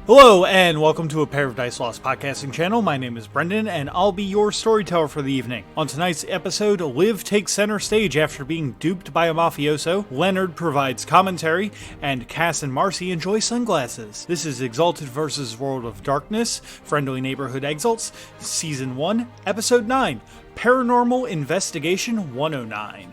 Hello, and welcome to A Pair of Dice Lost podcasting channel. My name is Brendan, and I'll be your storyteller for the evening. On tonight's episode, Liv takes center stage after being duped by a mafioso, Leonard provides commentary, and Cass and Marci enjoy sunglasses. This is Exalted vs. World of Darkness, Friendly Neighborhood Exalts, Season 1, Episode 9, Paranormal Investigation 109.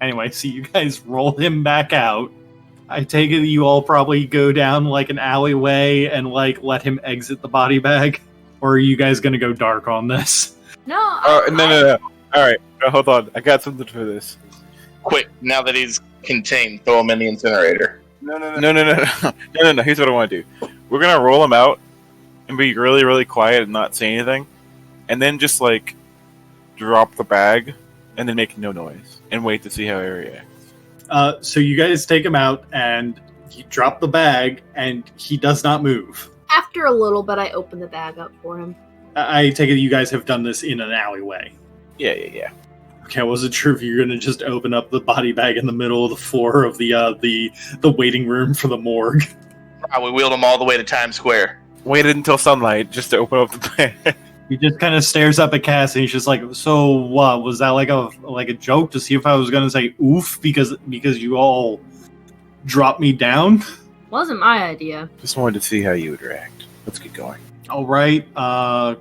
Anyway, so you guys roll him back out. I take it you all probably go down like an alleyway and like let him exit the body bag? Or are you guys gonna go dark on this? No. No. Alright, hold on. I got something for this. Quick, now that he's contained, throw him in the incinerator. No. Here's what I want to do. We're gonna roll him out and be really, really quiet and not say anything. And then just like drop the bag and then make no noise and wait to see how he reacts. So you guys take him out and you drop the bag and he does not move. After a little bit, I open the bag up for him. I take it you guys have done this in an alleyway. Yeah. Okay, I wasn't sure if you're gonna just open up the body bag in the middle of the floor of the waiting room for the morgue. We wheeled him all the way to Times Square. Waited until sunlight just to open up the bag. He just kind of stares up at Cass and he's just like, "So what? Was that like a joke to see if I was gonna say oof because you all dropped me down?" Wasn't my idea. Just wanted to see how you would react. Let's get going. All right,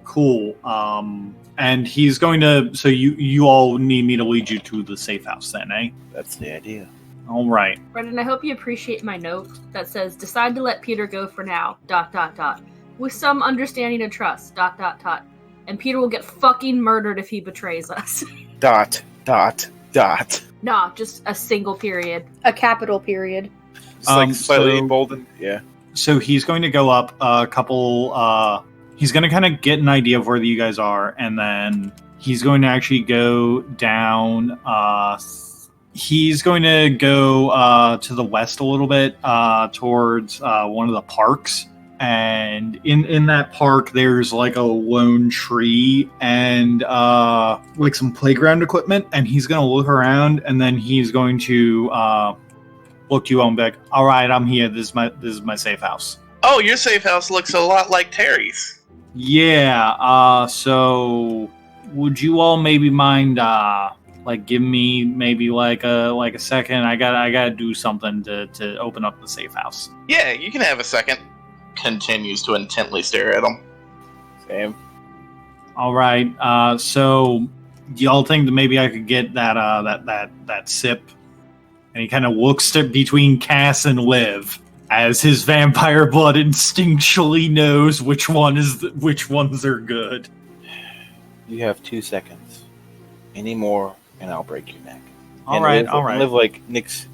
cool. And he's going to. So you all need me to lead you to the safe house then, eh? That's the idea. All right. Brendan, I hope you appreciate my note that says, "Decide to let Peter go for now, ... with some understanding and trust, ... And Peter will get fucking murdered if he betrays us." ... Nah, just a single period. A capital period. It's like slightly so- emboldened. Yeah. So he's going to go up a couple. He's going to kind of get an idea of where you guys are, and then he's going to actually go down. He's going to go to the west a little bit towards one of the parks. And in that park, there's like a lone tree and like some playground equipment. And he's going to look around, and then he's going to look you on back. All right, I'm here. This is my safe house. Oh, your safe house looks a lot like Terry's. Yeah. So would you all maybe mind like give me maybe like a second? I gotta do something to open up the safe house. Yeah, you can have a second. Continues to intently stare at him. Same. All right. So y'all think that maybe I could get that sip? And he kind of looks between Cass and Liv as his vampire blood instinctually knows which ones are good. You have 2 seconds. Any more, and I'll break your neck. All right. Live like Nick's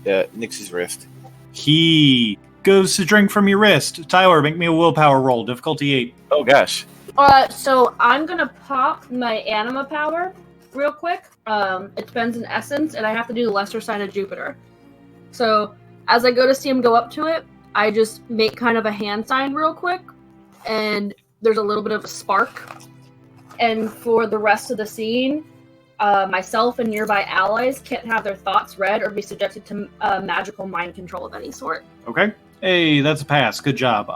wrist. He goes to drink from your wrist. Tyler, make me a willpower roll. Difficulty 8. Oh gosh. So I'm gonna pop my anima power real quick. It depends in essence, and I have to do the lesser sign of Jupiter. So as I go to see him go up to it, I just make kind of a hand sign real quick, and there's a little bit of a spark. And for the rest of the scene, myself and nearby allies can't have their thoughts read or be subjected to magical mind control of any sort. Okay. Hey, that's a pass. Good job.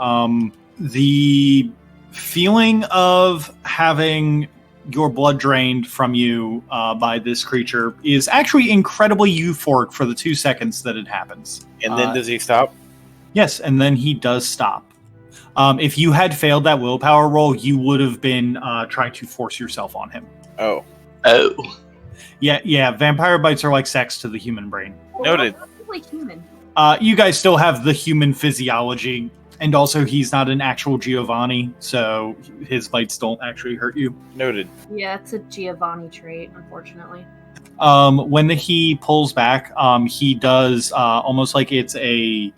The feeling of having your blood drained from you by this creature is actually incredibly euphoric for the 2 seconds that it happens. And then does he stop? Yes, and then he does stop. If you had failed that willpower roll, you would have been trying to force yourself on him. Oh. Yeah, vampire bites are like sex to the human brain. Noted. Like human. You guys still have the human physiology, and also he's not an actual Giovanni, so his bites don't actually hurt you. Noted. Yeah, it's a Giovanni trait, unfortunately. When he pulls back, he does almost like it's a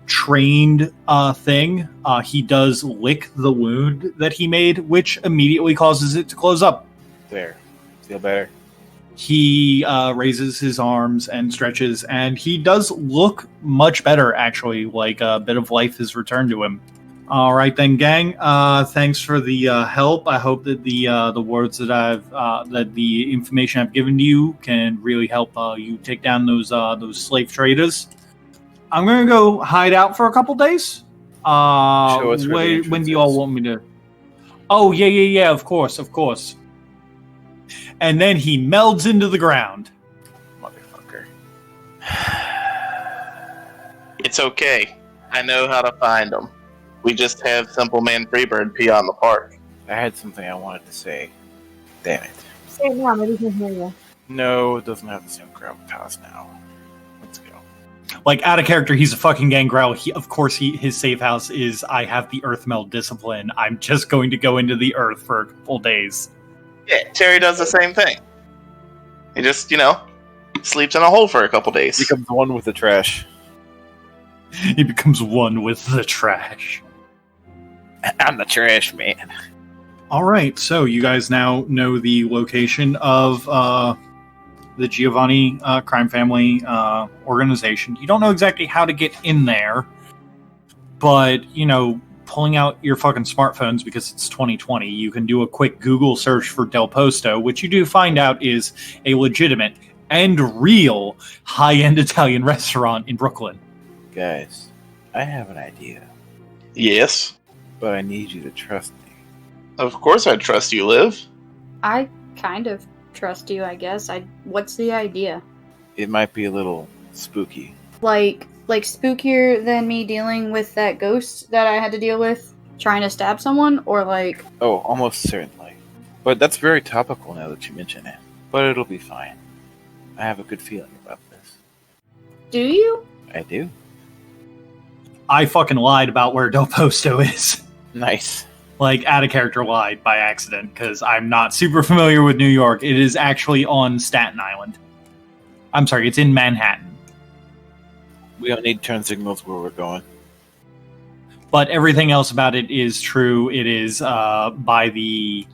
trained thing, he does lick the wound that he made, which immediately causes it to close up. There. Feel better? He raises his arms and stretches, and he does look much better, actually. Like a bit of life has returned to him. All right, then, gang. Thanks for the help. I hope that the words that that the information I've given to you can really help you take down those slave traders. I'm gonna go hide out for a couple days. Show us where the when entrance do you all is. want me to? Oh yeah. Of course. And then he melds into the ground. Motherfucker. It's okay. I know how to find them. We just have Simple Man Freebird pee on the park. I had something I wanted to say. Damn it. Say it now, maybe he can hear you. No, it doesn't have the same gravitas now. Let's go. Like, out of character, he's a fucking gangrel. His safe house is, I have the earth meld discipline. I'm just going to go into the earth for a couple days. Yeah, Terry does the same thing. He just, sleeps in a hole for a couple days. Becomes one with the trash. He becomes one with the trash. I'm the trash man. All right, so you guys now know the location of the Giovanni crime family organization. You don't know exactly how to get in there, but, pulling out your fucking smartphones because it's 2020, you can do a quick Google search for Del Posto, which you do find out is a legitimate and real high-end Italian restaurant in Brooklyn. Guys, I have an idea, Yes. but I need you to trust me. Of course I trust you, Liv. I kind of trust you, I guess. What's the idea? It might be a little spooky. Like spookier than me dealing with that ghost that I had to deal with trying to stab someone, or like... Oh, almost certainly. But that's very topical now that you mention it. But it'll be fine. I have a good feeling about this. Do you? I do. I fucking lied about where Del Posto is. Nice. Like, out of character lied by accident, because I'm not super familiar with New York. It is actually on Staten Island. I'm sorry, it's in Manhattan. We don't need turn signals where we're going. But everything else about it is true. It is by the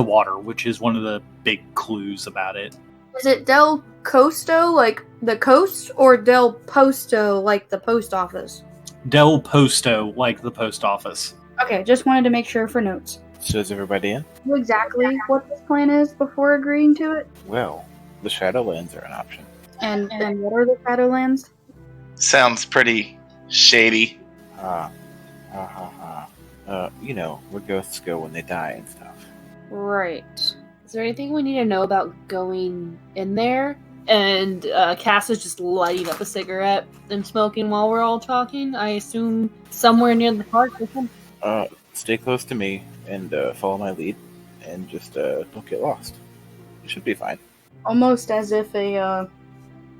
water, which is one of the big clues about it. Is it Del Costo, like the coast, or Del Posto, like the post office? Del Posto, like the post office. Okay, just wanted to make sure for notes. So is everybody in? Know exactly what this plan is before agreeing to it? Well, the Shadowlands are an option. And what are the Shadowlands? Sounds pretty shady. Where ghosts go when they die and stuff. Right. Is there anything we need to know about going in there? And Cass is just lighting up a cigarette and smoking while we're all talking. I assume somewhere near the park. Stay close to me and follow my lead, and just don't get lost. You should be fine. Almost as if a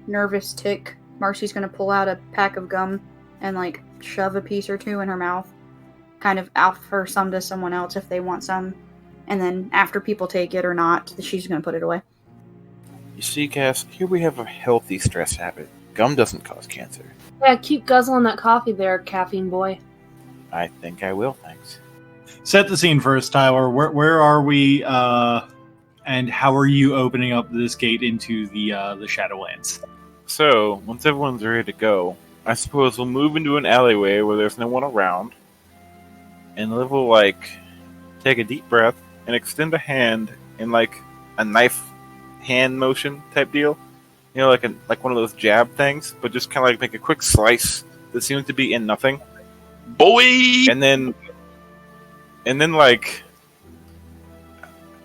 nervous tick, Marci's gonna pull out a pack of gum and like shove a piece or two in her mouth, kind of offer some to someone else if they want some, and then after people take it or not, she's gonna put it away. You see, Cass, here we have a healthy stress habit. Gum doesn't cause cancer. Yeah, keep guzzling that coffee there, caffeine boy. I think I will, thanks. Set the scene first, Tyler. Where are we, and how are you opening up this gate into the Shadowlands? So, once everyone's ready to go, I suppose we'll move into an alleyway where there's no one around, and Liv will, take a deep breath and extend a hand in, a knife hand motion type deal. Like one of those jab things, but just kind of make a quick slice that seems to be in nothing. Boy! And then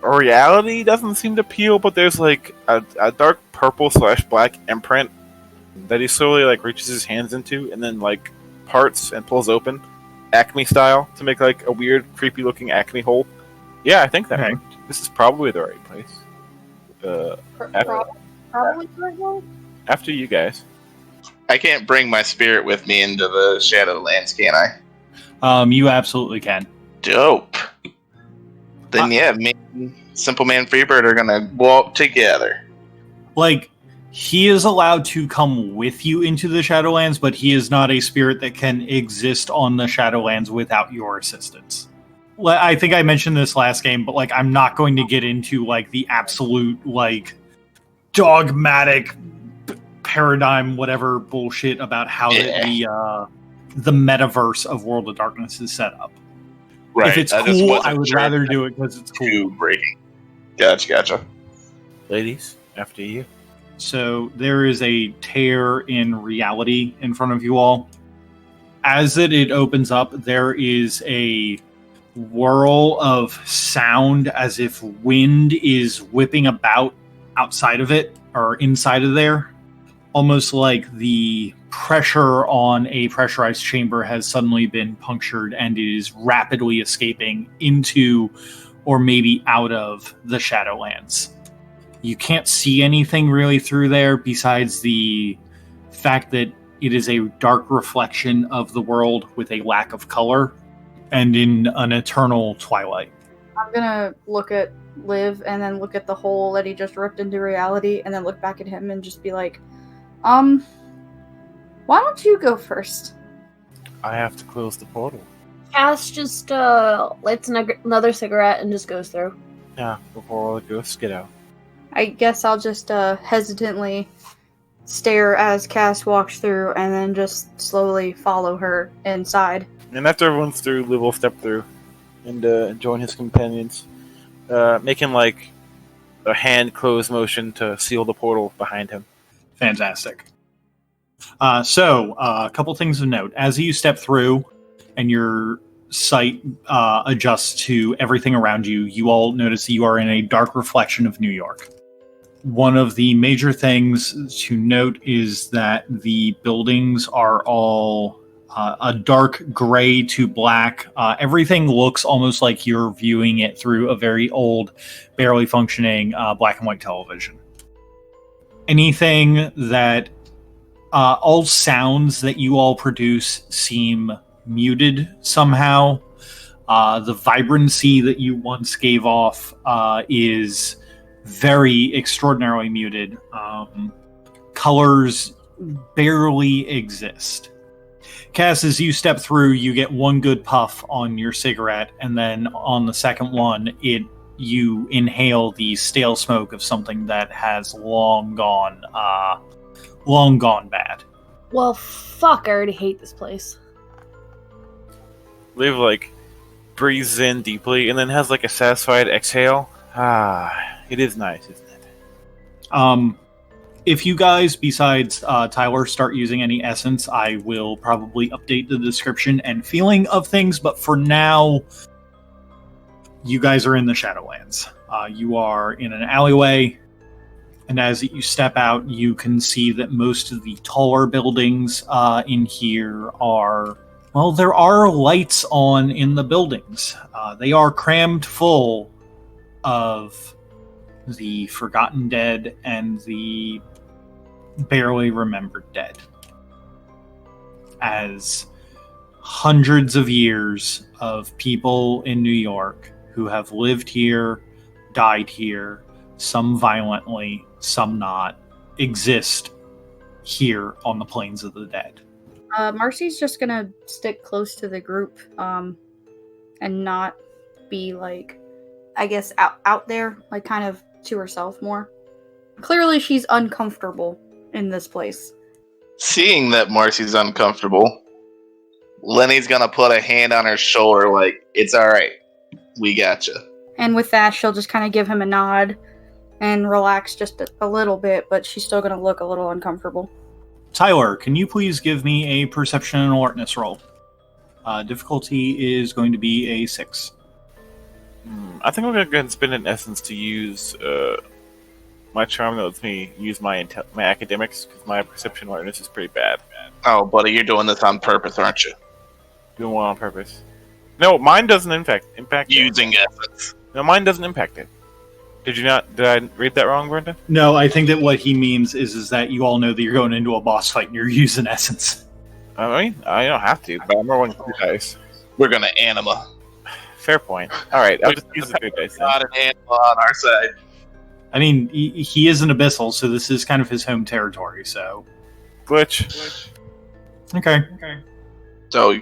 reality doesn't seem to peel, but there's a dark purple / black imprint that he slowly reaches his hands into, and then parts and pulls open, Acme style, to make a weird, creepy looking Acme hole. Yeah, I think that Okay. worked. This is probably the right place. Probably correctly. After you guys. I can't bring my spirit with me into the Shadowlands, can I? You absolutely can. Dope. Then me and Simple Man Freebird are gonna walk together. He is allowed to come with you into the Shadowlands, but he is not a spirit that can exist on the Shadowlands without your assistance. I think I mentioned this last game, but like I'm not going to get into like the absolute like dogmatic paradigm, whatever bullshit about how the metaverse of World of Darkness is set up. Right. If it's cool, I would rather do it because it's cool. Breaking. Gotcha. Ladies, after you. So there is a tear in reality in front of you all. As it opens up, there is a whirl of sound as if wind is whipping about outside of it or inside of there. Almost like the pressure on a pressurized chamber has suddenly been punctured and it is rapidly escaping into or maybe out of the Shadowlands. You can't see anything really through there besides the fact that it is a dark reflection of the world with a lack of color and in an eternal twilight. I'm gonna look at Liv and then look at the hole that he just ripped into reality and then look back at him and just be like, why don't you go first? I have to close the portal. Cass just lights another cigarette and just goes through. Yeah, before all the ghosts get out. I guess I'll just hesitantly stare as Cass walks through and then just slowly follow her inside. And after everyone's through, Liv will step through and join his companions, making like a hand close motion to seal the portal behind him. Fantastic. So, a couple things of note. As you step through and your sight adjusts to everything around you, you all notice that you are in a dark reflection of New York. One of the major things to note is that the buildings are all a dark gray to black. Everything looks almost like you're viewing it through a very old, barely functioning black and white television. Anything that all sounds that you all produce seem muted somehow. The vibrancy that you once gave off is very extraordinarily muted. Colors barely exist. Cass, as you step through, you get one good puff on your cigarette, and then on the second one, you inhale the stale smoke of something that has long gone bad. Well, fuck, I already hate this place. Liv like breathes in deeply and then has like a satisfied exhale. It is nice, isn't it? If you guys, besides Tyler, start using any essence, I will probably update the description and feeling of things, but for now, you guys are in the Shadowlands. You are in an alleyway, and as you step out, you can see that most of the taller buildings in here are... Well, there are lights on in the buildings. They are crammed full of the forgotten dead and the barely remembered dead. As hundreds of years of people in New York who have lived here, died here, some violently, some not, exist here on the plains of the dead. Marci's just gonna stick close to the group and not be like, I guess, out there, like kind of to herself more. Clearly she's uncomfortable in this place. Seeing that Marci's uncomfortable, Lenny's gonna put a hand on her shoulder like, it's alright, we gotcha. And with that, she'll just kind of give him a nod and relax just a little bit, but she's still gonna look a little uncomfortable. Tyler, can you please give me a perception and alertness roll? Difficulty is going to be a 6. I think I'm going to go ahead and spend an essence to use my charm that lets me use my academics, because my perception alertness is pretty bad. Oh, buddy, you're doing this on purpose, aren't you? Doing one on purpose. No, mine doesn't impact Using it. essence. No, mine doesn't impact it. Did I read that wrong, Brendan? No, I think that what he means is that you all know that you're going into a boss fight and you're using essence. I mean, I don't have to, but I'm rolling 2 dice. We're gonna anima. Fair point. Alright, I'll just use the 2 dice then. Not an anima on our side. I mean, he is an abyssal, so this is kind of his home territory. So, Glitch. okay. So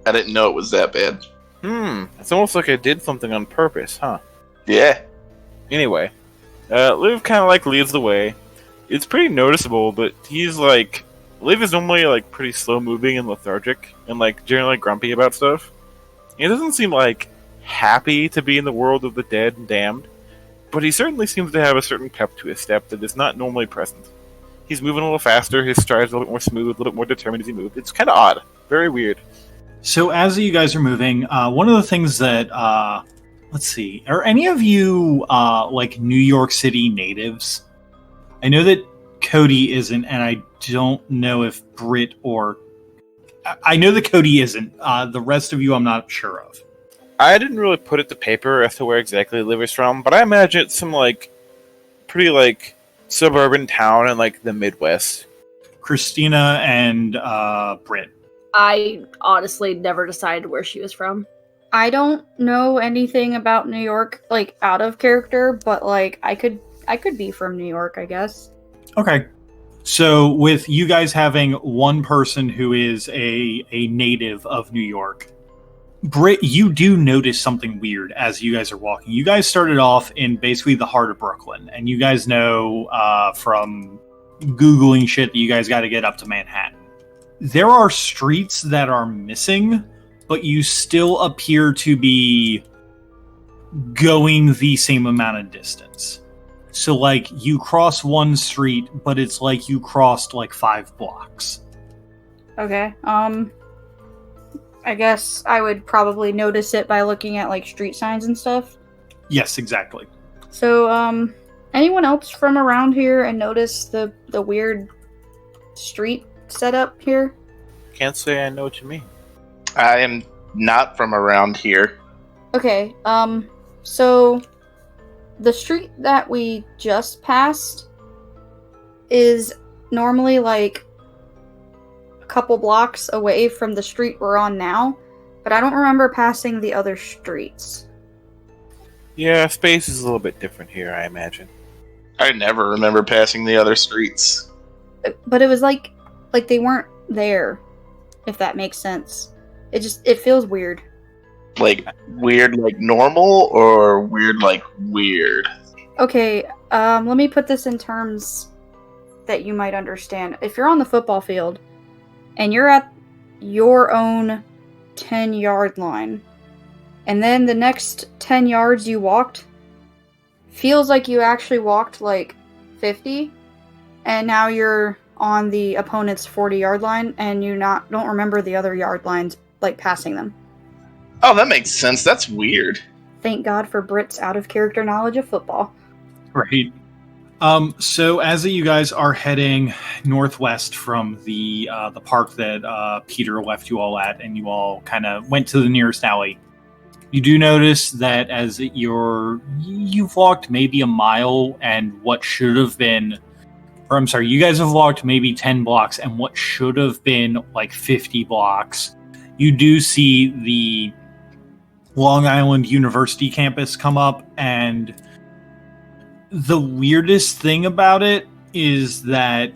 I didn't know it was that bad. It's almost like I did something on purpose, huh? Yeah. Anyway, Liv kind of like leads the way. It's pretty noticeable, but he's like, Liv is normally like pretty slow moving and lethargic, and like generally grumpy about stuff. He doesn't seem like happy to be in the world of the dead and damned, but he certainly seems to have a certain pep to his step that is not normally present. He's moving a little faster, his stride's a little bit more smooth, a little bit more determined as he moves. It's kind of odd. Very weird. So as you guys are moving, one of the things that let's see, are any of you like New York City natives? I know that Cody isn't, and I don't know if Britt or I know that Cody isn't. The rest of you, I'm not sure of. I didn't really put it to paper as to where exactly Liv is from, but I imagine it's some like pretty like suburban town in like the Midwest. Christina and Britt. I honestly never decided where she was from. I don't know anything about New York, like out of character, but like I could be from New York, I guess. Okay. So with you guys having one person who is a native of New York, Britt, you do notice something weird as you guys are walking. You guys started off in basically the heart of Brooklyn, and you guys know from Googling shit that you guys got to get up to Manhattan. There are streets that are missing, but you still appear to be going the same amount of distance. So, like, you cross one street, but it's like you crossed, like, 5 blocks. Okay. I guess I would probably notice it by looking at, like, street signs and stuff. Yes, exactly. So, anyone else from around here and notice the weird street setup here? Can't say I know what you mean. I am not from around here. Okay, so the street that we just passed is normally like a couple blocks away from the street we're on now, but I don't remember passing the other streets. Yeah, space is a little bit different here, I imagine. I never remember passing the other streets. But it was like they weren't there, if that makes sense. It feels weird. Like, weird like normal, or weird like weird? Okay, let me put this in terms that you might understand. If you're on the football field, and you're at your own 10-yard line, and then the next 10 yards you walked feels like you actually walked like 50, and now you're on the opponent's 40-yard line, and you don't remember the other yard lines, like passing them. Oh, that makes sense. That's weird. Thank God for Britt's out-of-character knowledge of football. Right. So as you guys are heading northwest from the park that Peter left you all at, and you all kind of went to the nearest alley, you do notice that as you've walked maybe a mile, and what should have been, or I'm sorry, you guys have walked maybe 10 blocks, and what should have been like 50 blocks, you do see the Long Island University campus come up, and the weirdest thing about it is that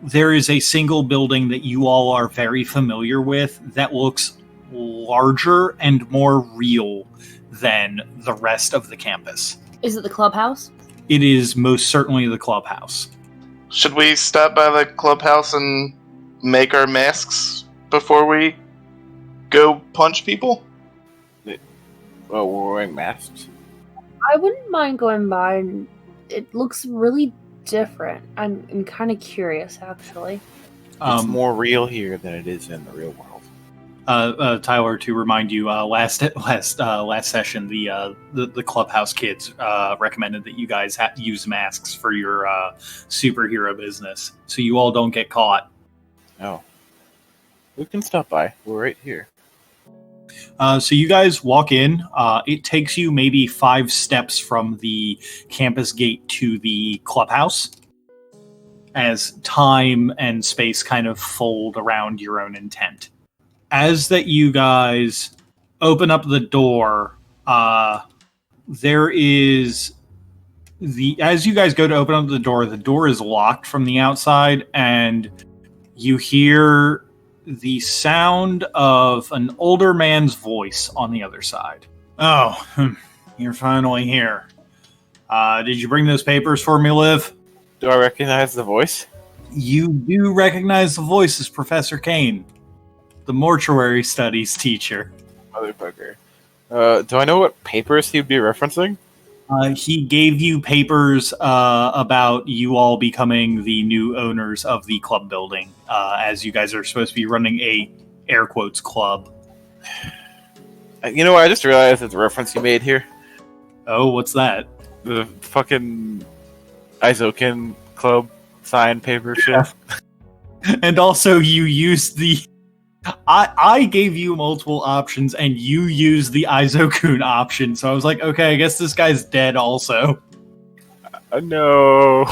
there is a single building that you all are very familiar with that looks larger and more real than the rest of the campus. Is it the clubhouse? It is most certainly the clubhouse. Should we stop by the clubhouse and make our masks before we go punch people? Oh, we're wearing masks. I wouldn't mind going by, and it looks really different. I'm kind of curious, actually. It's more real here than it is in the real world. Tyler, to remind you, last session, the clubhouse kids recommended that you guys use masks for your superhero business, so you all don't get caught. Oh, we can stop by. We're right here. So you guys walk in. It takes you maybe 5 steps from the campus gate to the clubhouse, as time and space kind of fold around your own intent. As that you guys open up the door, there is as you guys go to open up the door is locked from the outside, and you hear the sound of an older man's voice on the other side. Oh, you're finally here. Did you bring those papers for me, Liv? Do I recognize the voice? You do recognize the voice as Professor Kane, the mortuary studies teacher. Motherfucker. Do I know what papers he'd be referencing? He gave you papers about you all becoming the new owners of the club building, as you guys are supposed to be running a, air quotes, club. You know what? I just realized there's a reference you made here. Oh, what's that? The fucking Izokin Club sign paper shit. And also, you used the... I gave you multiple options, and you used the Izokun option, so I was like, okay, I guess this guy's dead also. No.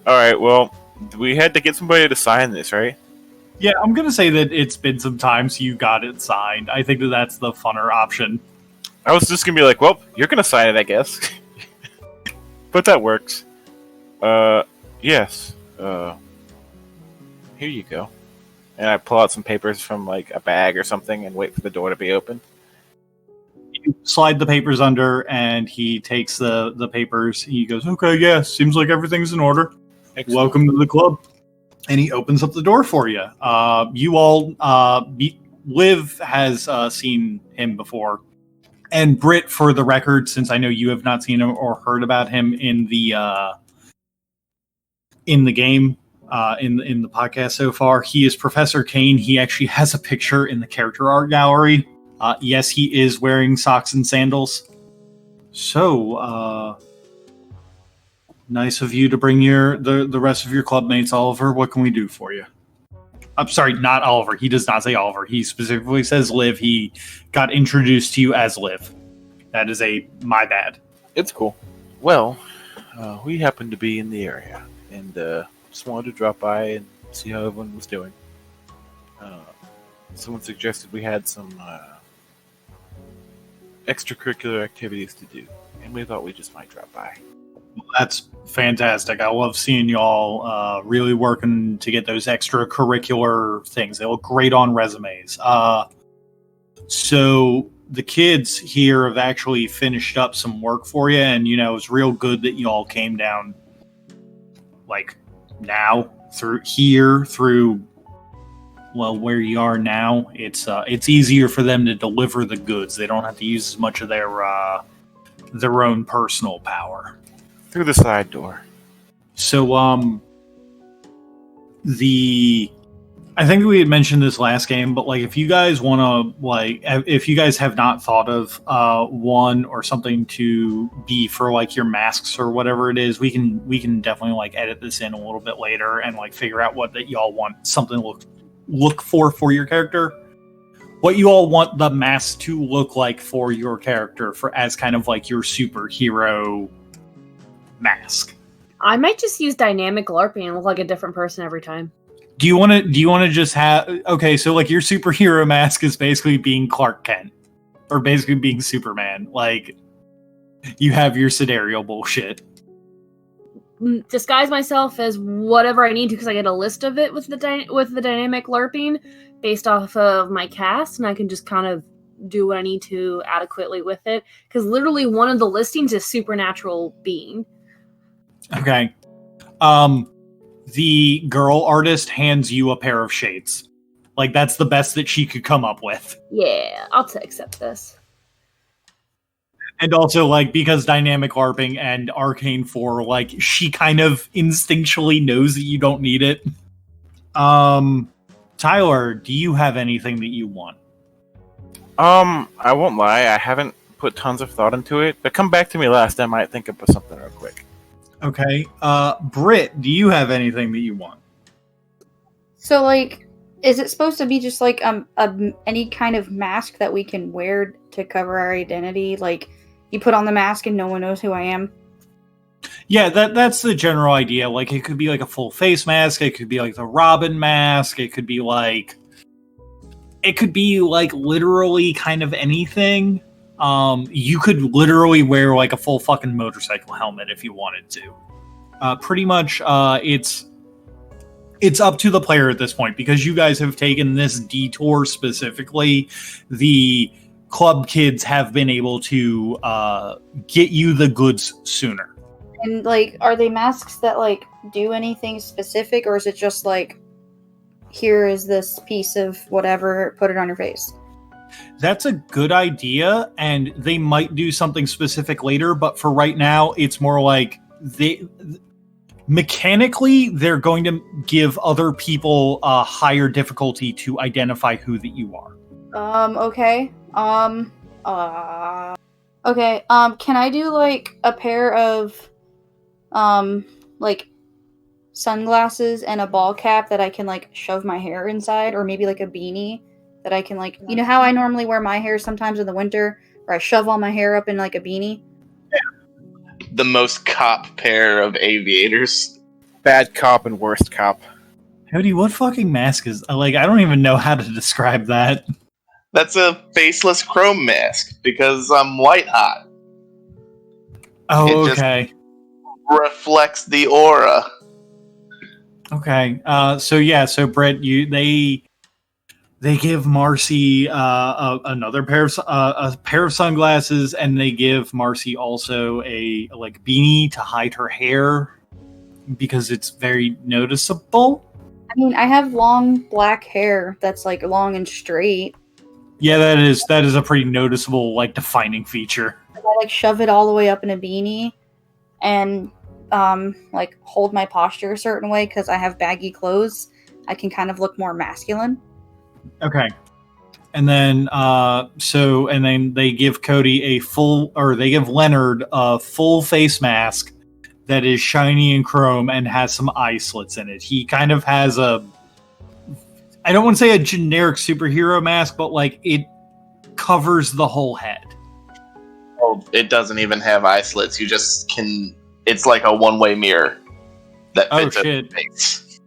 Alright, well, we had to get somebody to sign this, right? Yeah, I'm gonna say that it's been some time since you got it signed. I think that that's the funner option. I was just gonna be like, well, you're gonna sign it, I guess. But that works. Yes. Here you go. And I pull out some papers from, like, a bag or something and wait for the door to be open. You slide the papers under, and he takes the papers. He goes, okay, yeah, seems like everything's in order. Excellent. Welcome to the club. And he opens up the door for you. You all, Liv has seen him before. And Britt, for the record, since I know you have not seen him or heard about him in the game, in the podcast so far, he is Professor Kane. He actually has a picture in the character art gallery. Yes, he is wearing socks and sandals. So, nice of you to bring the rest of your clubmates, Oliver. What can we do for you? I'm sorry, not Oliver. He does not say Oliver. He specifically says Liv. He got introduced to you as Liv. That is my bad. It's cool. Well, we happen to be in the area, and just wanted to drop by and see how everyone was doing. Someone suggested we had some extracurricular activities to do, and we thought we just might drop by. Well, that's fantastic. I love seeing y'all really working to get those extracurricular things. They look great on resumes. So the kids here have actually finished up some work for you, and it's real good that y'all came down like now through where you are now. It's easier for them to deliver the goods. They don't have to use as much of their own personal power. Through the side door. So, I think we had mentioned this last game, but if you guys want to, if you guys have not thought of one or something to be for your masks or whatever it is, we can definitely edit this in a little bit later and figure out what that y'all want something to look for your character. What you all want the mask to look like for your character as kind of your superhero mask. I might just use dynamic LARPing and look like a different person every time. Do you want to just have... Okay, so your superhero mask is basically being Clark Kent. Or basically being Superman. You have your scenario bullshit. Disguise myself as whatever I need to, because I get a list of it with the dynamic LARPing based off of my cast, and I can just kind of do what I need to adequately with it. Because literally one of the listings is supernatural being. Okay. The girl artist hands you a pair of shades. That's the best that she could come up with. Yeah, I'll accept this. And also, because dynamic LARPing and Arcane 4, she kind of instinctually knows that you don't need it. Tyler, do you have anything that you want? I won't lie, I haven't put tons of thought into it, but come back to me last, I might think of something real quick. Okay. Britt, do you have anything that you want? So, is it supposed to be just any kind of mask that we can wear to cover our identity? You put on the mask and no one knows who I am? Yeah, that's the general idea. It could be a full face mask. It could be the Robin mask. It could be literally kind of anything. You could literally wear like a full fucking motorcycle helmet if you wanted to. Pretty much, it's up to the player at this point, because you guys have taken this detour specifically. The club kids have been able to get you the goods sooner. And like, are they masks that like do anything specific, or is it just like, here is this piece of whatever, put it on your face? That's a good idea, and they might do something specific later, but for right now, it's more like mechanically, they're going to give other people a higher difficulty to identify who that you are. Okay. Okay, can I do, like, a pair of, like, sunglasses and a ball cap that I can, like, shove my hair inside? Or maybe, like, a beanie that I can, like... You know how I normally wear my hair sometimes in the winter? Where I shove all my hair up in, like, a beanie? The most cop pair of aviators. Bad cop and worst cop. Cody, what fucking mask is... Like, I don't even know how to describe that. That's a faceless chrome mask, because I'm white hot. Oh, It just- okay. Reflects the aura. Okay. So Brett, they give Marci another pair of a pair of sunglasses, and they give Marci also a like beanie to hide her hair because it's very noticeable. I mean, I have long black hair that's like long and straight. Yeah, that is a pretty noticeable, like, defining feature. I like shove it all the way up in a beanie, and like hold my posture a certain way because I have baggy clothes. I can kind of look more masculine. Okay. And then they give Cody they give Leonard a full face mask that is shiny and chrome and has some eye slits in it. He kind of has I don't want to say a generic superhero mask, but like it covers the whole head. Oh, it doesn't even have eye slits. You just can. It's like a one-way mirror that fits over your face.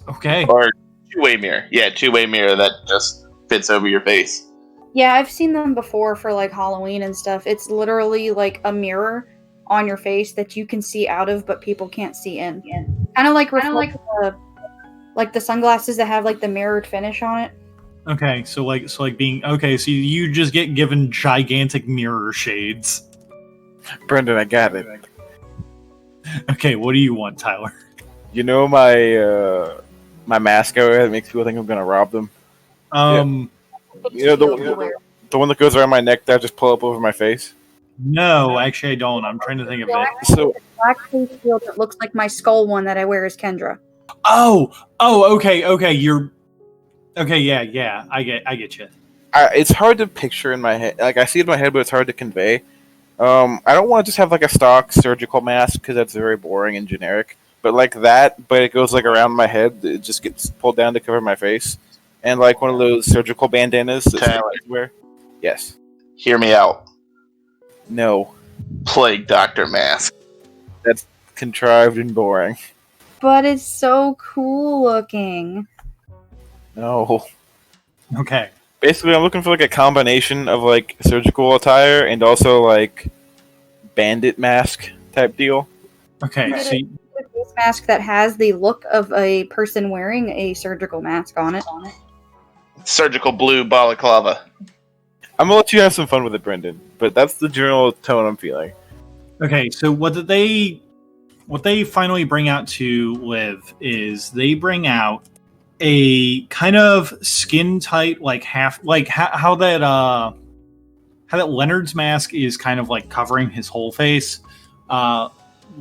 Okay. Or two-way mirror. Yeah, two-way mirror that just fits over your face. Yeah, I've seen them before for like Halloween and stuff. It's literally like a mirror on your face that you can see out of, but people can't see in. Kind of like the sunglasses that have like the mirrored finish on it. Okay, so you just get given gigantic mirror shades. Brendan, I got it. Okay, what do you want, Tyler? You know my mask I wear that makes people think I'm gonna rob them? You know the one that goes around my neck that I just pull up over my face? No, actually I don't. I'm trying to think of it. So Black face shield that looks like my skull one that I wear as Kendra. Oh, okay. You're okay. Yeah. I get you. it's hard to picture in my head. Like I see it in my head, but it's hard to convey. I don't want to just have like a stock surgical mask because that's very boring and generic. But like that, but it goes like around my head. It just gets pulled down to cover my face, and like one of those surgical bandanas that Tyler. wear. Yes. Hear me out. No. Plague Doctor mask. That's contrived and boring. But it's so cool looking. No. Okay. Basically, I'm looking for like a combination of like surgical attire and also like bandit mask type deal. Okay. So A face mask that has the look of a person wearing a surgical mask on it. Surgical blue balaclava. I'm gonna let you have some fun with it, Brendan. But that's the general tone I'm feeling. Okay, so what they finally bring out to Liv is they bring out a kind of skin tight, like half, like how that Leonard's mask is kind of like covering his whole face.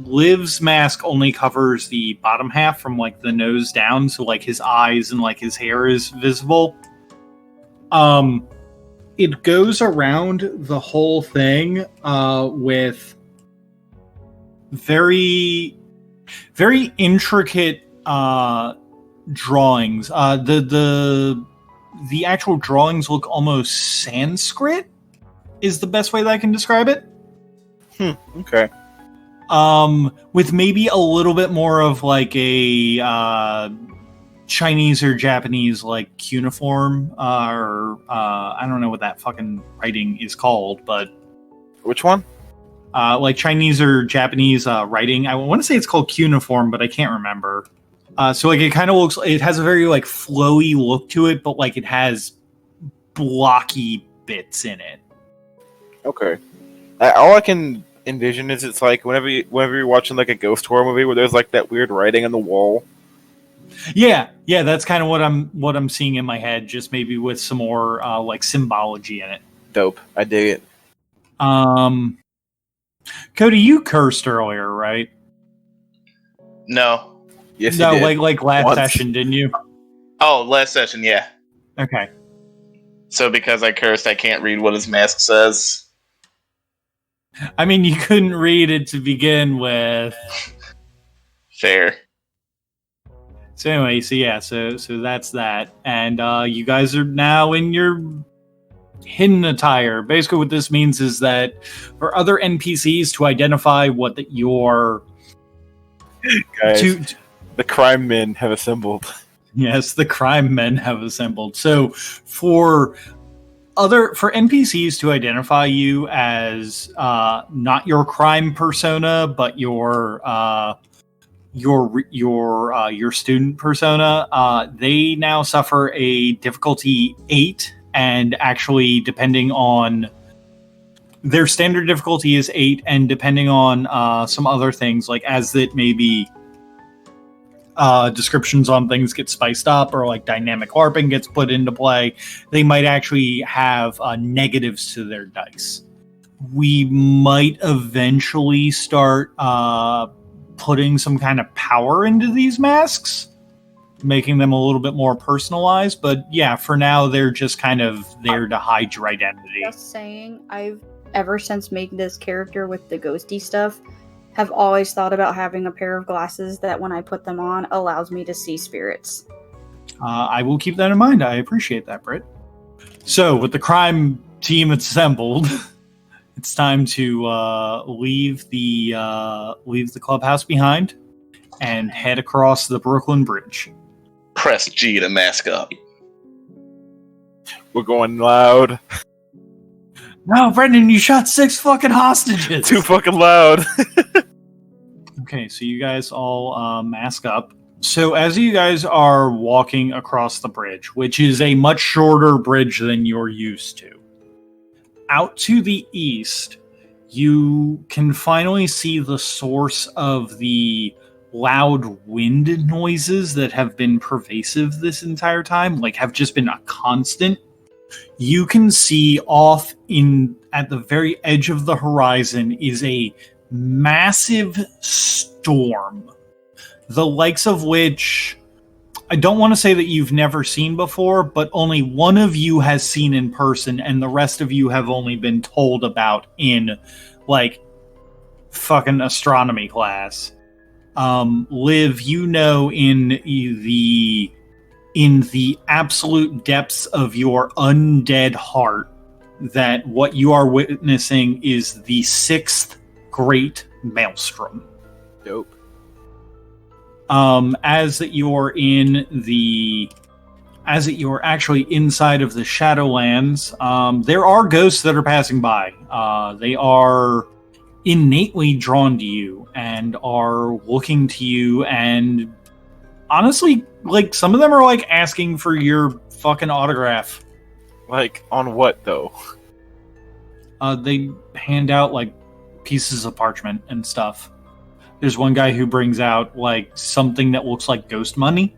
Liv's mask only covers the bottom half from like the nose down, so like his eyes and like his hair is visible. It goes around the whole thing with very, very intricate drawings. The actual drawings look almost Sanskrit, is the best way that I can describe it. Okay. With maybe a little bit more of like a Chinese or Japanese like cuneiform, or I don't know what that fucking writing is called, but Which one? like Chinese or Japanese writing. I want to say it's called cuneiform, but I can't remember. So like it kind of looks, it has a very like flowy look to it, but like it has blocky bits in it. Okay. All I can envision is it's like whenever you're watching like a ghost horror movie where there's like that weird writing on the wall. Yeah, that's kind of what I'm seeing in my head, just maybe with some more like symbology in it. Dope. I dig it. Cody, you cursed earlier, right? No. Yes, No, you did. like last Once. session, didn't you? Oh, last session, yeah. Okay. So because I cursed, I can't read what his mask says. I mean, you couldn't read it to begin with. Fair. So anyway, so that's that, and you guys are now in your hidden attire. Basically, what this means is that for other NPCs to identify what your Guys, the crime men have assembled. Yes, the crime men have assembled. So for NPCs to identify you as not your crime persona, but your student persona, they now suffer a difficulty 8, and actually depending on their standard difficulty is 8, and depending on some other things, like as it maybe descriptions on things get spiced up, or like dynamic harping gets put into play, they might actually have negatives to their dice. We might eventually start putting some kind of power into these masks, making them a little bit more personalized, but yeah, for now they're just kind of there to hide your identity. Just saying, I've ever since making this character with the ghosty stuff, have always thought about having a pair of glasses that when I put them on allows me to see spirits. I will keep that in mind. I appreciate that, Britt. So with the crime team assembled, it's time to leave the clubhouse behind and head across the Brooklyn Bridge. Press G to mask up. We're going loud. No, Brendan, you shot 6 fucking hostages. Too fucking loud. Okay, so you guys all mask up. So as you guys are walking across the bridge, which is a much shorter bridge than you're used to, out to the east, you can finally see the source of the loud wind noises that have been pervasive this entire time, like have just been a constant. You can see off at the very edge of the horizon is a massive storm, the likes of which I don't want to say that you've never seen before, but only one of you has seen in person, and the rest of you have only been told about in, like, fucking astronomy class. Liv, you know in the absolute depths of your undead heart that what you are witnessing is the 6th Great Maelstrom. Dope. As you're actually inside of the Shadowlands, there are ghosts that are passing by. They are innately drawn to you and are looking to you, and honestly, like, some of them are like asking for your fucking autograph. Like, on what though? They hand out like pieces of parchment and stuff. There's one guy who brings out like something that looks like ghost money,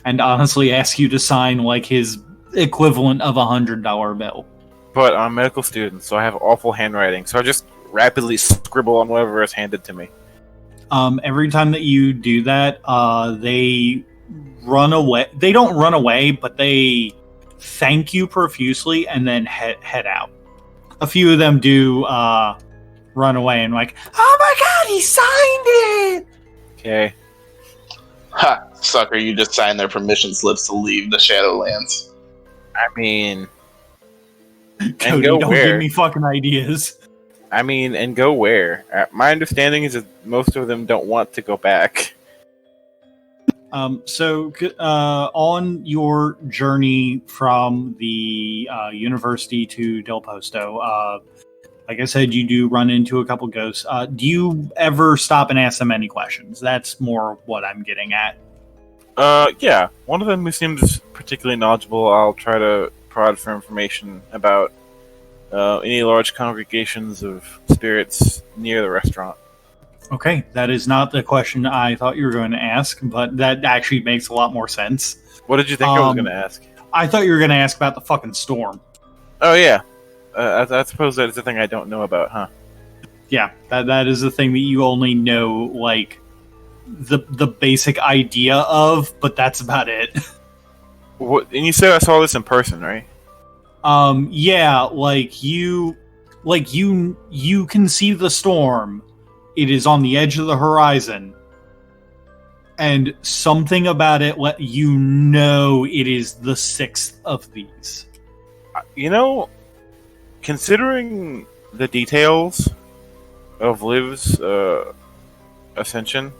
and honestly asks you to sign like his equivalent of $100 bill. But I'm a medical student, so I have awful handwriting, so I just rapidly scribble on whatever is handed to me. Every time that you do that, they run away. They don't run away, but they thank you profusely and then head out. A few of them do run away and like, oh my god, he signed it! Okay. Ha! Sucker, you just signed their permission slips to leave the Shadowlands. I mean... Cody, go don't where? give me fucking ideas. I mean, and go where? My understanding is that most of them don't want to go back. On your journey from the university to Del Posto, like I said, you do run into a couple ghosts. Do you ever stop and ask them any questions? That's more what I'm getting at. Yeah. One of them who seems particularly knowledgeable, I'll try to prod for information about any large congregations of spirits near the restaurant. Okay, that is not the question I thought you were going to ask, but that actually makes a lot more sense. What did you think I was going to ask? I thought you were going to ask about the fucking storm. Oh, yeah. I suppose that is the thing I don't know about, huh? Yeah, that is the thing that you only know, like, the basic idea of, but that's about it. What? And you said I saw this in person, right? Yeah, you can see the storm. It is on the edge of the horizon. And something about it let you know it is the sixth of these. You know, considering the details of Liv's ascension,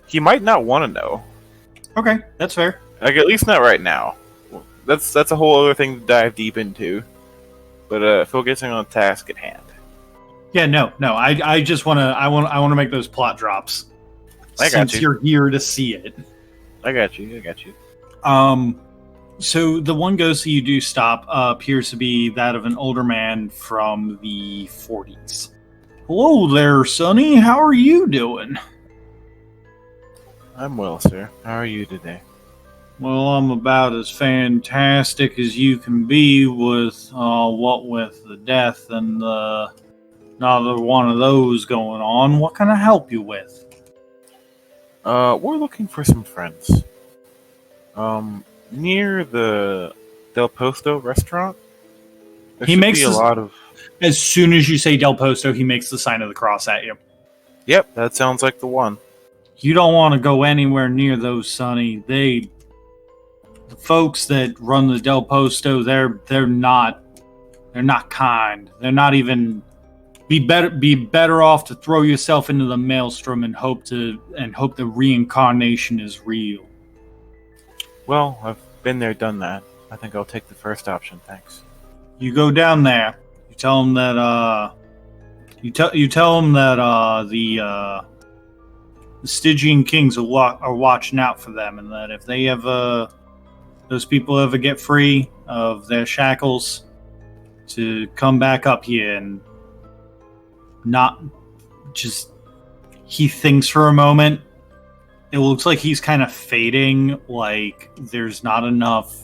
he might not want to know. Okay, that's fair. Like, at least not right now. That's a whole other thing to dive deep into. But focusing on the task at hand. Yeah, no. I just want to make those plot drops. I got you. You're here to see it. I got you. So the one ghost that you do stop appears to be that of an older man from the 40s. Hello there, Sonny. How are you doing? I'm well, sir. How are you today? Well, I'm about as fantastic as you can be with what with the death and another one of those going on. What can I help you with? We're looking for some friends. Near the Del Posto restaurant. He makes a lot of. As soon as you say Del Posto, he makes the sign of the cross at you. Yep, that sounds like the one. You don't want to go anywhere near those, Sonny. The folks that run the Del Posto, they're not kind. They're not even. Be better off to throw yourself into the maelstrom and hope the reincarnation is real. Well, I've been there, done that. I think I'll take the first option, thanks. You go down there. You tell them that the Stygian kings are watching out for them, and that if they those people ever get free of their shackles, to come back up here and not just. He thinks for a moment. It looks like he's kind of fading, like there's not enough,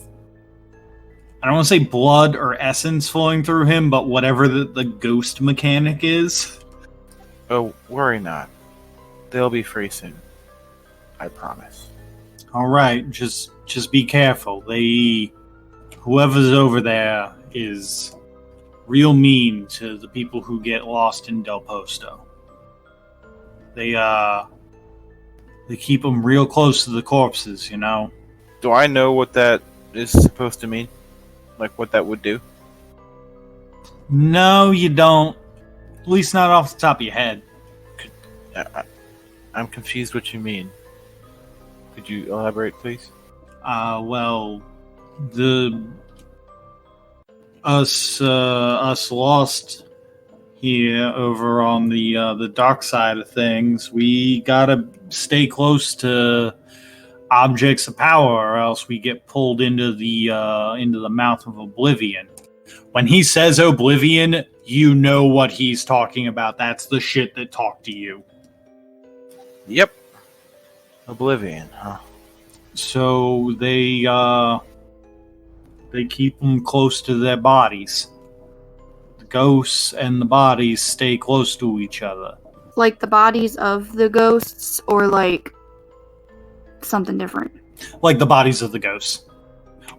I don't want to say blood or essence flowing through him, but whatever the ghost mechanic is. Oh, worry not. They'll be free soon. I promise. Alright, just be careful. Whoever's over there is real mean to the people who get lost in Del Posto. They keep them real close to the corpses, you know? Do I know what that is supposed to mean? Like, what that would do? No, you don't. At least not off the top of your head. I'm confused what you mean. Could you elaborate, please? Well, us lost here over on the dark side of things, we gotta stay close to objects of power, or else we get pulled into the mouth of oblivion. When he says oblivion, you know what he's talking about. That's the shit that talked to you. Yep. Oblivion, huh? So they keep them close to their bodies. The ghosts and the bodies stay close to each other. Like the bodies of the ghosts, or like something different? Like the bodies of the ghosts.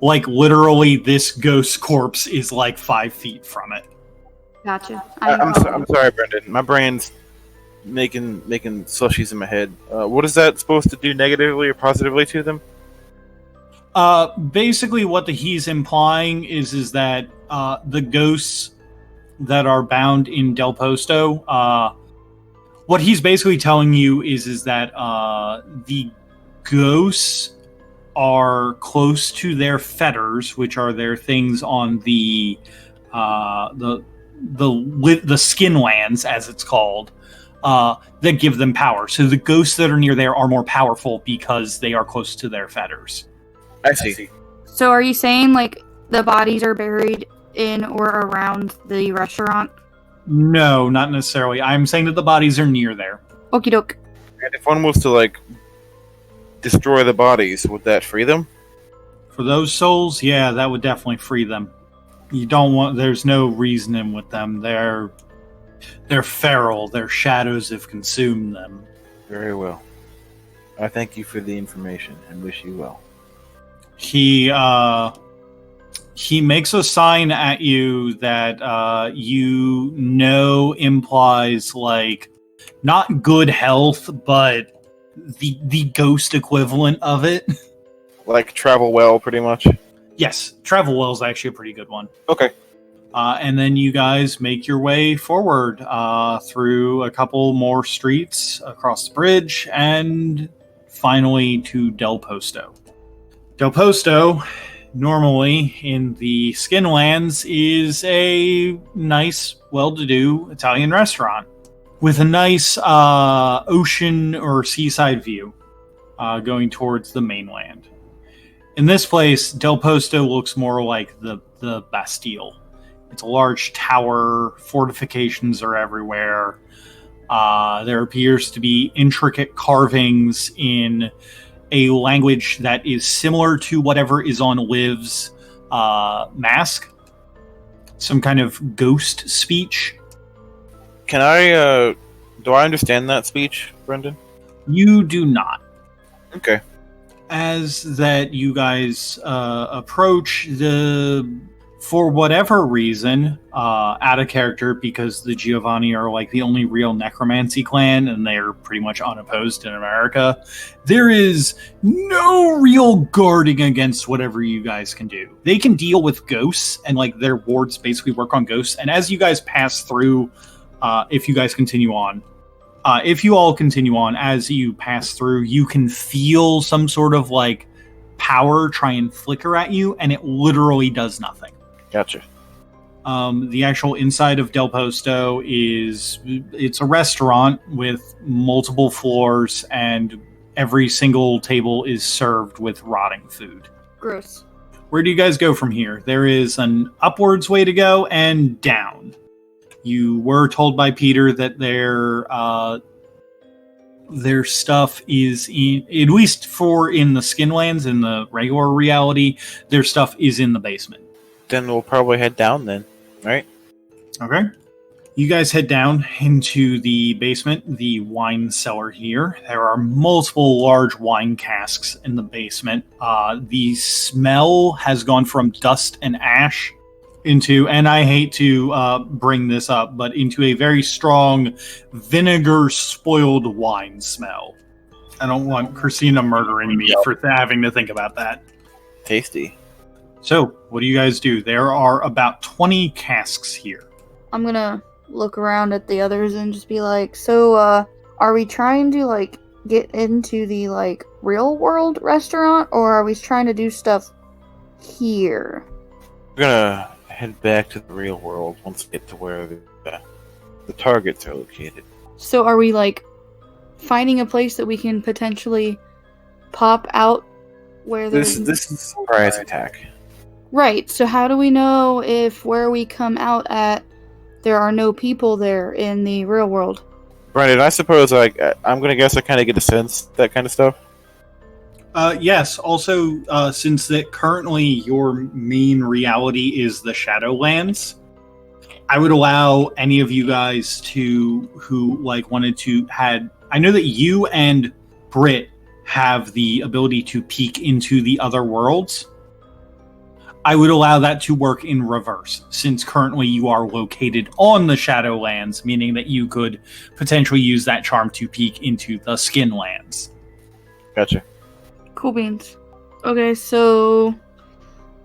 Like literally, this ghost corpse is like 5 feet from it. Gotcha. I'm sorry, Brendan. My brain's making slushies in my head. What is that supposed to do negatively or positively to them? Basically, what he's implying is that the ghosts that are bound in Del Posto, what he's basically telling you is that the ghosts are close to their fetters, which are their things on the skin lands, as it's called, that give them power. So the ghosts that are near there are more powerful because they are close to their fetters. I see. So are you saying, like, the bodies are buried in or around the restaurant? No, not necessarily. I'm saying that the bodies are near there. Okie doke. And if one was to, like, destroy the bodies, would that free them? For those souls, yeah, that would definitely free them. You don't want. There's no reasoning with them. They're feral. Their shadows have consumed them. Very well. I thank you for the information and wish you well. He makes a sign at you that you know implies, like, not good health, but the ghost equivalent of it. Like travel well, pretty much. Yes, travel well is actually a pretty good one. Okay. And then you guys make your way forward through a couple more streets, across the bridge, and finally to Del Posto. Del Posto, normally in the Skinlands, is a nice, well-to-do Italian restaurant with a nice ocean or seaside view going towards the mainland. In this place, Del Posto looks more like the Bastille. It's a large tower, fortifications are everywhere. There appears to be intricate carvings in a language that is similar to whatever is on Liv's mask. Some kind of ghost speech. Can I, do I understand that speech, Brendan? You do not. Okay. As that you guys approach for whatever reason, out of character, because the Giovanni are like the only real necromancy clan and they're pretty much unopposed in America, there is no real guarding against whatever you guys can do. They can deal with ghosts, and like their wards basically work on ghosts, and as you guys pass through, if you guys continue on, if you all continue on, as you pass through, you can feel some sort of like power try and flicker at you, and it literally does nothing. Gotcha. The actual inside of Del Posto it's a restaurant with multiple floors, and every single table is served with rotting food. Gross. Where do you guys go from here? There is an upwards way to go and down. You were told by Peter that their stuff is at least in the Skinlands, in the regular reality, their stuff is in the basement. Then we'll probably head down then, right? Okay. You guys head down into the basement, the wine cellar here. There are multiple large wine casks in the basement. The smell has gone from dust and ash into, and I hate to bring this up, but into a very strong vinegar-spoiled wine smell. I don't want Christina murdering me for having to think about that. Tasty. So, what do you guys do? There are about 20 casks here. I'm gonna look around at the others and just be like, so, are we trying to, like, get into the, like, real world restaurant, or are we trying to do stuff here? We're gonna head back to the real world once we get to where the targets are located. So are we, like, finding a place that we can potentially pop out where there's... This is a surprise attack. Right, so how do we know if where we come out at, there are no people there in the real world? Brendan, I suppose I'm gonna guess I kind of get a sense, that kind of stuff. Yes, also, since that currently your main reality is the Shadowlands, I would allow any of you guys who like wanted to I know that you and Britt have the ability to peek into the other worlds. I would allow that to work in reverse, since currently you are located on the Shadowlands, meaning that you could potentially use that charm to peek into the Skinlands. Gotcha. Cool beans. Okay, so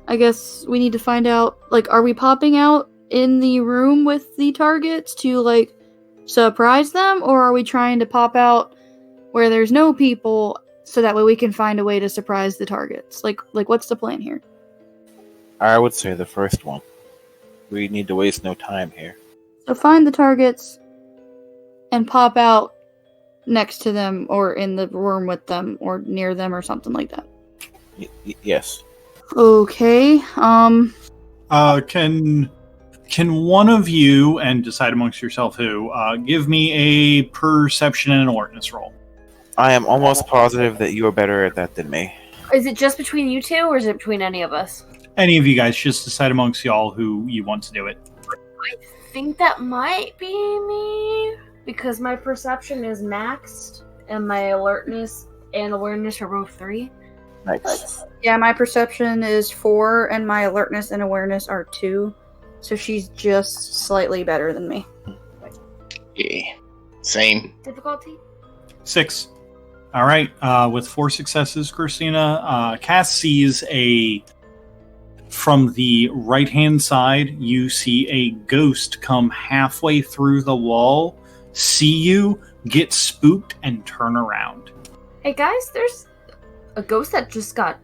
I guess we need to find out, like, are we popping out in the room with the targets to, like, surprise them, or are we trying to pop out where there's no people so that way we can find a way to surprise the targets. Like what's the plan here? I would say the first one. We need to waste no time here. So find the targets and pop out next to them or in the room with them or near them or something like that. Yes. Okay. Can one of you, and decide amongst yourself who, give me a perception and alertness roll? I am almost positive that you are better at that than me. Is it just between you two, or is it between any of us? Any of you guys, just decide amongst y'all who you want to do it. I think that might be me, because my perception is maxed, and my alertness and awareness are both 3. Nice. Yeah, my perception is 4 and my alertness and awareness are 2. So she's just slightly better than me. Yeah. Same. Difficulty? 6. All right. With 4 successes, Christina, Cass sees from the right-hand side, you see a ghost come halfway through the wall, see you, get spooked, and turn around. Hey guys, there's a ghost that just got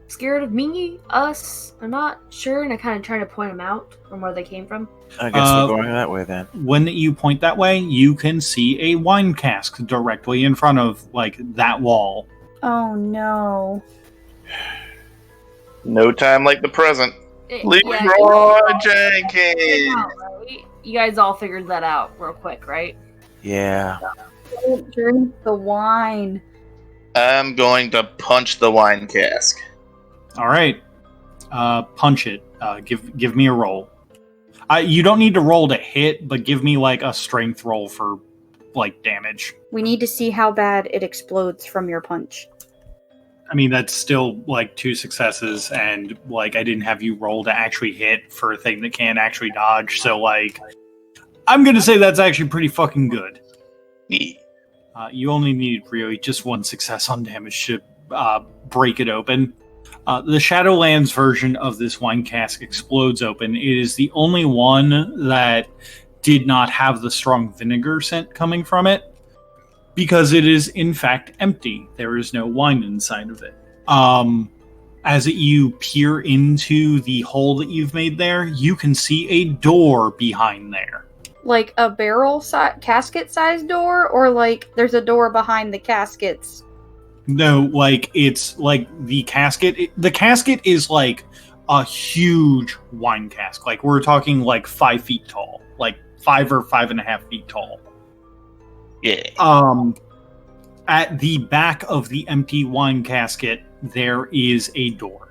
scared of me, us, I'm not sure, and I kind of try to point them out from where they came from. I guess we're going that way then. When you point that way, you can see a wine cask directly in front of, that wall. Oh no. No time like the present. Leroy Jenkins! You guys all figured that out real quick, right? Yeah. Don't drink the wine. I'm going to punch the wine cask. All right. Punch it. Give me a roll. You don't need to roll to hit, but give me a strength roll for damage. We need to see how bad it explodes from your punch. I mean, that's still 2 successes, and I didn't have you roll to actually hit for a thing that can't actually dodge. So I'm gonna say that's actually pretty fucking good. Yeah. You only needed really just 1 success on damage to break it open. The Shadowlands version of this wine cask explodes open. It is the only one that did not have the strong vinegar scent coming from it, because it is in fact empty. There is no wine inside of it. As you peer into the hole that you've made there, you can see a door behind there. Like a casket-sized door, or there's a door behind the caskets? No, it's the casket. The casket is a huge wine cask. We're talking 5 feet tall, 5 or 5.5 feet tall. Yeah. At the back of the empty wine casket, there is a door.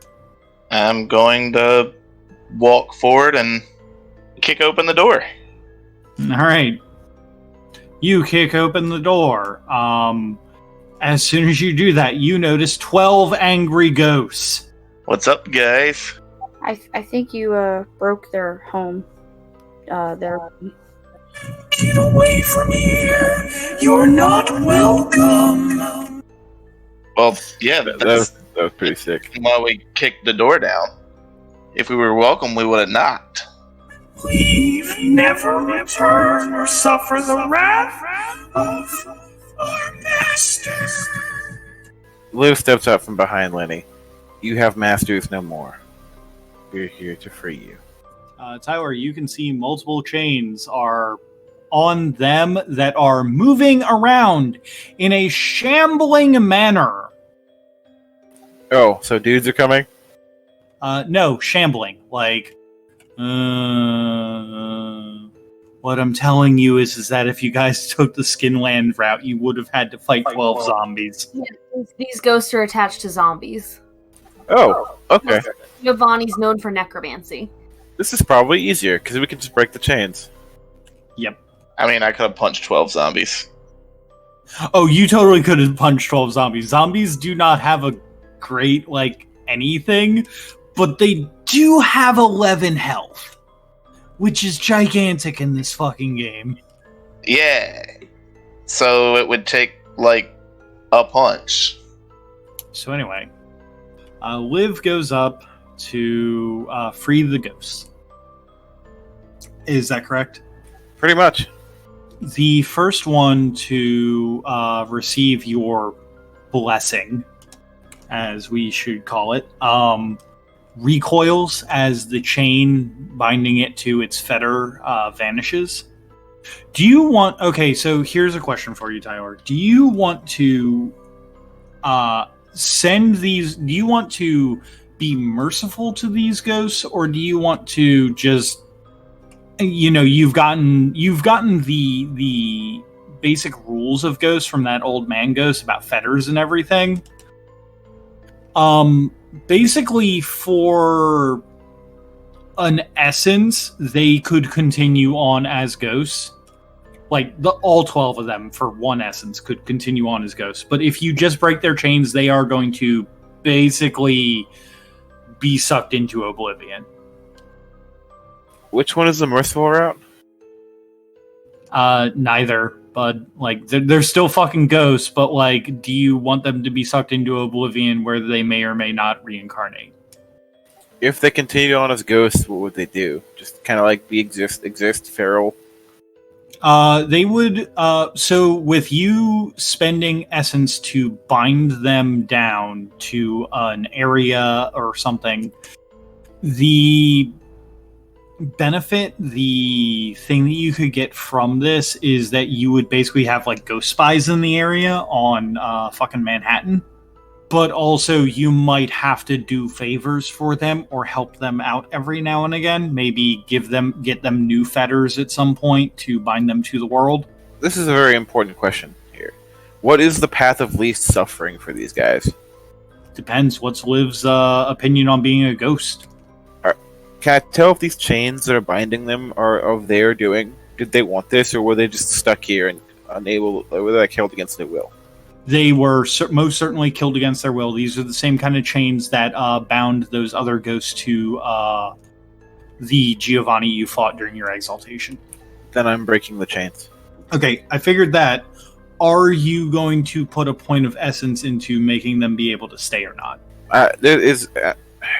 I'm going to walk forward and kick open the door. All right. You kick open the door. As soon as you do that, you notice 12 angry ghosts. What's up, guys? I think you broke their home. Get away from here! You're not welcome! Well, yeah, That that's was pretty sick. why we kicked the door down. If we were welcome, we would have knocked. Leave, never return, or suffer the wrath of our master. Liv steps up from behind Lenny. You have masters no more. We're here to free you. Tyler, you can see multiple chains are on them that are moving around in a shambling manner. Oh, so dudes are coming? No, shambling. What I'm telling you is that if you guys took the Skinland route, you would have had to fight 12 zombies. Yeah, these ghosts are attached to zombies. Oh, okay. Giovanni's known for necromancy. This is probably easier, because we can just break the chains. Yep. I mean, I could have punched 12 zombies. Oh, you totally could have punched 12 zombies. Zombies do not have a great, anything, but they do have 11 health, which is gigantic in this fucking game. Yeah. So it would take, a punch. So anyway, Liv goes up to free the ghosts. Is that correct? Pretty much. The first one to receive your blessing, as we should call it, recoils as the chain binding it to its fetter vanishes. Do you want... Okay, so here's a question for you, Tyler. Do you want to send these... Do you want to be merciful to these ghosts, or do you want to just... you've gotten the basic rules of ghosts from that old man ghost about fetters and everything. Basically, for an essence, they could continue on as ghosts. Like, all 12 of them, for one essence, could continue on as ghosts. But if you just break their chains, they are going to basically be sucked into oblivion. Which one is the merciful route? Neither. But, like, they're still fucking ghosts, but, like, do you want them to be sucked into oblivion where they may or may not reincarnate? If they continue on as ghosts, what would they do? Just kind of like exist feral? They would, so with you spending essence to bind them down to an area or something, the benefit, the thing that you could get from this is that you would basically have like ghost spies in the area on fucking Manhattan, but also you might have to do favors for them or help them out every now and again. Maybe get them new fetters at some point to bind them to the world. This is a very important question here. What is the path of least suffering for these guys? Depends. What's Liv's opinion on being a ghost? Can I tell if these chains that are binding them are of their doing? Did they want this, or were they just stuck here and unable? Or were they killed against their will? They were most certainly killed against their will. These are the same kind of chains that bound those other ghosts to the Giovanni you fought during your exaltation. Then I'm breaking the chains. Okay, I figured that. Are you going to put a point of essence into making them be able to stay or not? I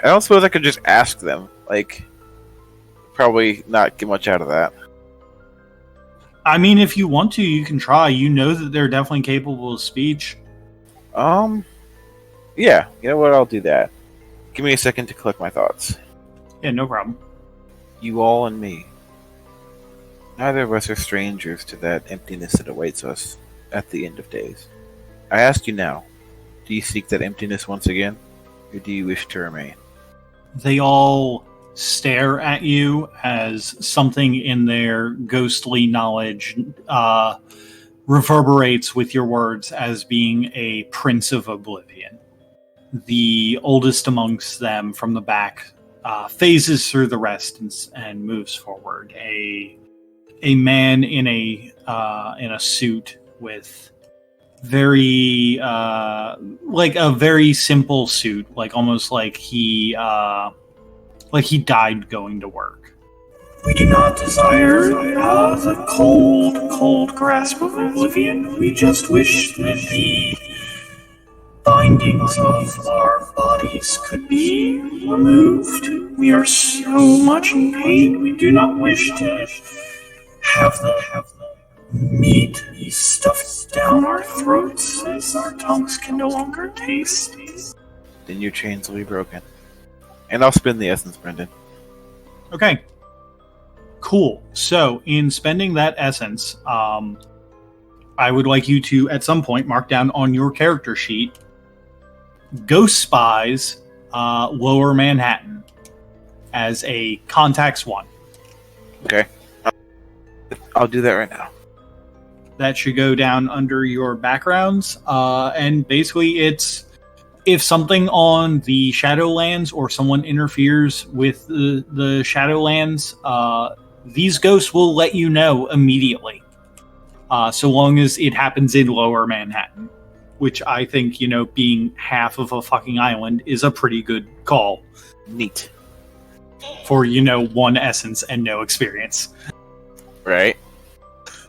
don't suppose I could just ask them. Like, probably not get much out of that. I mean, if you want to, you can try. You know that they're definitely capable of speech. Yeah, you know what? I'll do that. Give me a second to collect my thoughts. Yeah, no problem. You all and me. Neither of us are strangers to that emptiness that awaits us at the end of days. I ask you now, do you seek that emptiness once again, or do you wish to remain? They all stare at you as something in their ghostly knowledge reverberates with your words as being a prince of oblivion. The oldest amongst them from the back phases through the rest and moves forward. A man in a suit with very like a very simple suit, like almost like he died going to work. We do not desire the cold grasp of oblivion. We just wish that the bindings of our bodies could be removed. We are so much in pain. We do not wish to have the meat stuffed down our throats as our tongues can no longer taste. Then your chains will be broken. And I'll spin the essence, Brendan. Okay. Cool. So, in spending that essence, I would like you to, at some point, mark down on your character sheet, Ghost Spies, Lower Manhattan, as a contacts 1. Okay. I'll do that right now. That should go down under your backgrounds, and basically it's if something on the Shadowlands or someone interferes with the Shadowlands, these ghosts will let you know immediately. So long as it happens in Lower Manhattan, which I think, being half of a fucking island is a pretty good call. Neat. For, one essence and no experience. Right.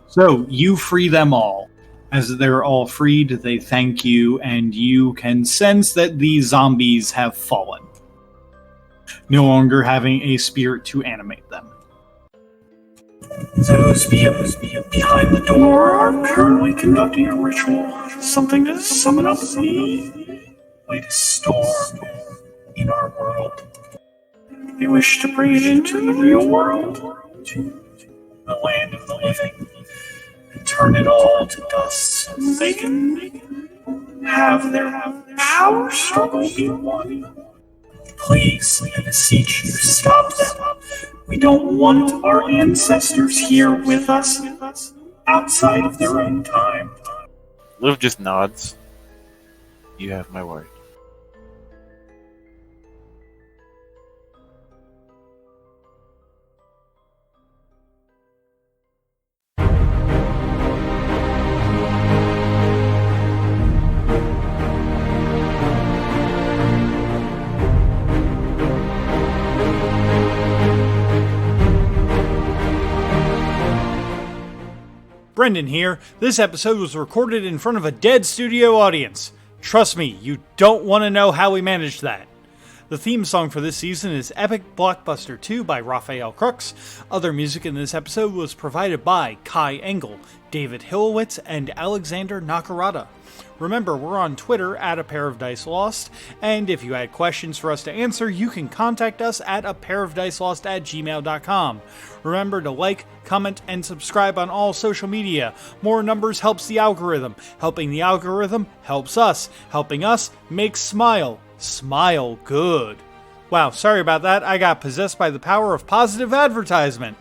So you free them all. As they're all freed, they thank you, and you can sense that the zombies have fallen, no longer having a spirit to animate them. Those behind the door are currently conducting a ritual, something to summon up the latest storm in our world. They wish to bring it into the real world, to the land of the living, and turn it all to dust so they can have their power struggle be won. Please, I beseech you, stop them. We don't want our ancestors here with us outside of their own time. Liv just nods. You have my word. Brendan here. This episode was recorded in front of a dead studio audience. Trust me, you don't want to know how we managed that. The theme song for this season is Epic Blockbuster 2 by Raphael Crooks. Other music in this episode was provided by Kai Engel, David Hillowitz, and Alexander Nakarada. Remember, we're on Twitter at apairofdicelost, and if you had questions for us to answer, you can contact us at apairofdicelost@gmail.com. Remember to like, comment, and subscribe on all social media. More numbers helps the algorithm. Helping the algorithm helps us. Helping us makes Smile. Smile good. Wow, sorry about that. I got possessed by the power of positive advertisement.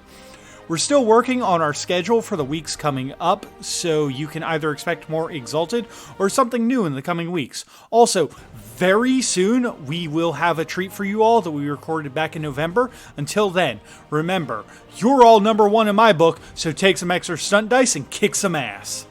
We're still working on our schedule for the weeks coming up, so you can either expect more Exalted or something new in the coming weeks. Also, very soon, we will have a treat for you all that we recorded back in November. Until then, remember, you're all number one in my book, so take some extra stunt dice and kick some ass.